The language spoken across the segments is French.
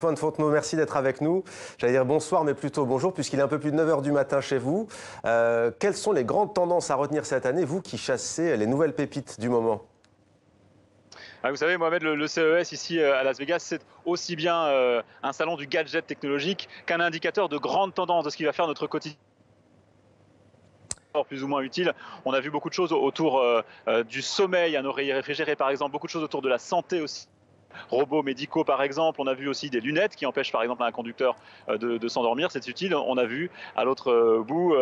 Antoine Fontenot, merci d'être avec nous. J'allais dire bonsoir, mais plutôt bonjour, puisqu'il est un peu plus de 9 h du matin chez vous. Quelles sont les grandes tendances à retenir cette année, vous qui chassez les nouvelles pépites du moment? Vous savez, Mohamed, le CES ici à Las Vegas, c'est aussi bien un salon du gadget technologique qu'un indicateur de grandes tendances de ce qui va faire notre quotidien plus ou moins utile. On a vu beaucoup de choses autour du sommeil, un oreiller réfrigéré par exemple, beaucoup de choses autour de la santé aussi. Robots médicaux par exemple, on a vu aussi des lunettes qui empêchent par exemple un conducteur de s'endormir, c'est utile. On a vu à l'autre bout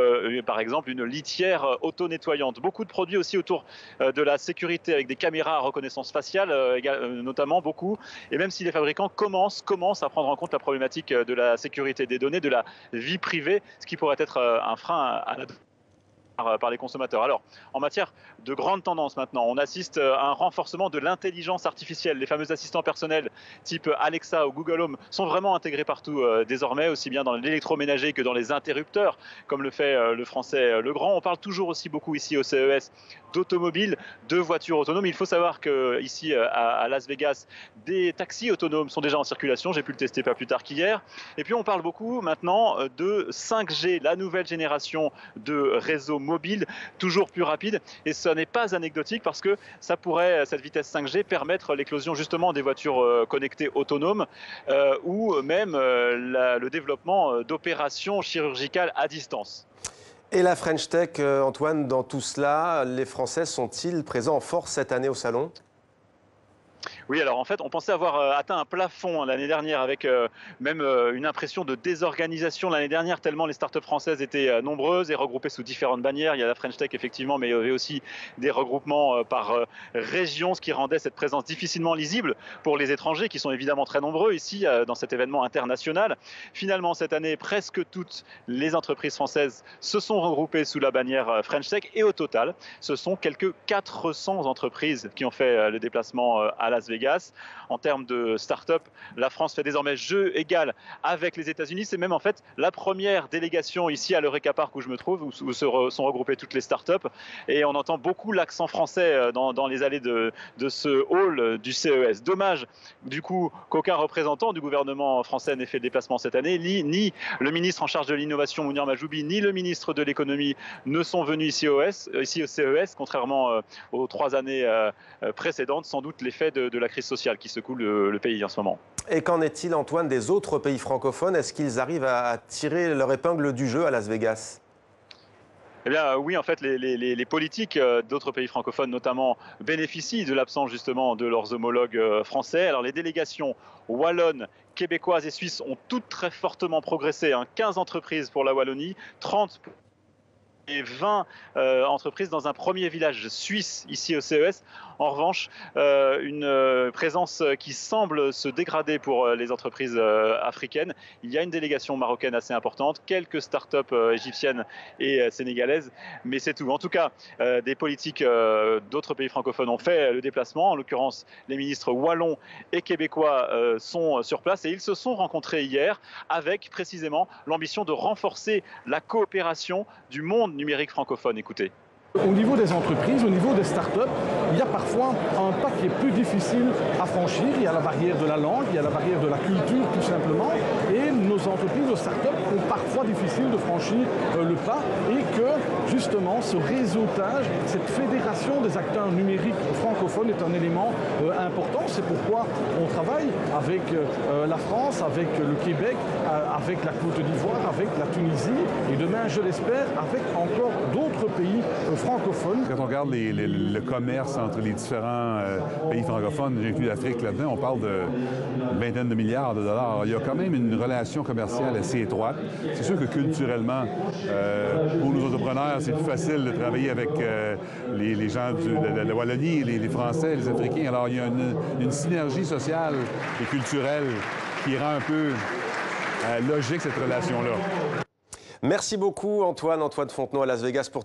par exemple une litière auto-nettoyante. Beaucoup de produits aussi autour de la sécurité avec des caméras à reconnaissance faciale notamment beaucoup. Et même si les fabricants commencent à prendre en compte la problématique de la sécurité des données, de la vie privée, ce qui pourrait être un frein à la par les consommateurs. Alors, en matière de grandes tendances maintenant, on assiste à un renforcement de l'intelligence artificielle. Les fameux assistants personnels type Alexa ou Google Home sont vraiment intégrés partout désormais, aussi bien dans l'électroménager que dans les interrupteurs, comme le fait le français Legrand. On parle toujours aussi beaucoup ici au CES d'automobiles, de voitures autonomes. Il faut savoir qu'ici à Las Vegas, des taxis autonomes sont déjà en circulation. J'ai pu le tester pas plus tard qu'hier. Et puis on parle beaucoup maintenant de 5G, la nouvelle génération de réseaux mobile toujours plus rapide, et ce n'est pas anecdotique parce que ça pourrait, cette vitesse 5G, permettre l'éclosion justement des voitures connectées autonomes ou même le développement d'opérations chirurgicales à distance. Et la French Tech, Antoine, dans tout cela, les Français sont-ils présents en force cette année au salon? Oui, alors en fait, on pensait avoir atteint un plafond l'année dernière avec même une impression de désorganisation l'année dernière, tellement les startups françaises étaient nombreuses et regroupées sous différentes bannières. Il y a la French Tech, effectivement, mais il y avait aussi des regroupements par région, ce qui rendait cette présence difficilement lisible pour les étrangers, qui sont évidemment très nombreux ici dans cet événement international. Finalement, cette année, presque toutes les entreprises françaises se sont regroupées sous la bannière French Tech, et au total, ce sont quelques 400 entreprises qui ont fait le déplacement à Las Vegas. En termes de start-up, la France fait désormais jeu égal avec les États-Unis. C'est même en fait la première délégation ici à l'Eureka Park où je me trouve, où sont regroupées toutes les start-up. Et on entend beaucoup l'accent français dans les allées de ce hall du CES. Dommage du coup qu'aucun représentant du gouvernement français n'ait fait le déplacement cette année. Ni le ministre en charge de l'innovation, Mounir Majoubi, ni le ministre de l'économie ne sont venus ici au CES, contrairement aux 3 années précédentes, sans doute l'effet de la crise sociale qui secoue le pays en ce moment. Et qu'en est-il, Antoine, des autres pays francophones? Est-ce qu'ils arrivent à tirer leur épingle du jeu à Las Vegas? Eh bien oui, en fait, les politiques d'autres pays francophones notamment bénéficient de l'absence justement de leurs homologues français. Alors les délégations wallonnes, québécoises et suisses ont toutes très fortement progressé. 15 entreprises pour la Wallonie, 30 et 20 entreprises dans un premier village suisse ici au CES. En revanche, une présence qui semble se dégrader pour les entreprises africaines. Il y a une délégation marocaine assez importante, quelques startups égyptiennes et sénégalaises, mais c'est tout. En tout cas, des politiques d'autres pays francophones ont fait le déplacement. En l'occurrence, les ministres wallons et québécois sont sur place, et ils se sont rencontrés hier avec précisément l'ambition de renforcer la coopération du monde numérique francophone. Écoutez. Au niveau des entreprises, au niveau des startups, il y a parfois un pas qui est plus difficile à franchir. Il y a la barrière de la langue, il y a la barrière de la culture tout simplement. Et nos entreprises, nos startups ont parfois difficile de franchir le pas, et que justement ce réseautage, cette fédération des acteurs numériques francophones est un élément important. C'est pourquoi on travaille avec la France, avec le Québec, avec la Côte d'Ivoire, avec la Tunisie, et demain, je l'espère, avec encore d'autres pays francophones. Quand on regarde le commerce entre les différents pays francophones, j'ai inclus l'Afrique là-dedans, on parle de vingtaine de milliards de dollars. Il y a quand même une relation commerciale assez étroite. C'est sûr que culturellement, pour nos entrepreneurs, c'est plus facile de travailler avec les gens de la Wallonie, les Français, les Africains. Alors il y a une synergie sociale et culturelle qui rend un peu logique cette relation-là. Merci beaucoup, Antoine Fontenot à Las Vegas pour tes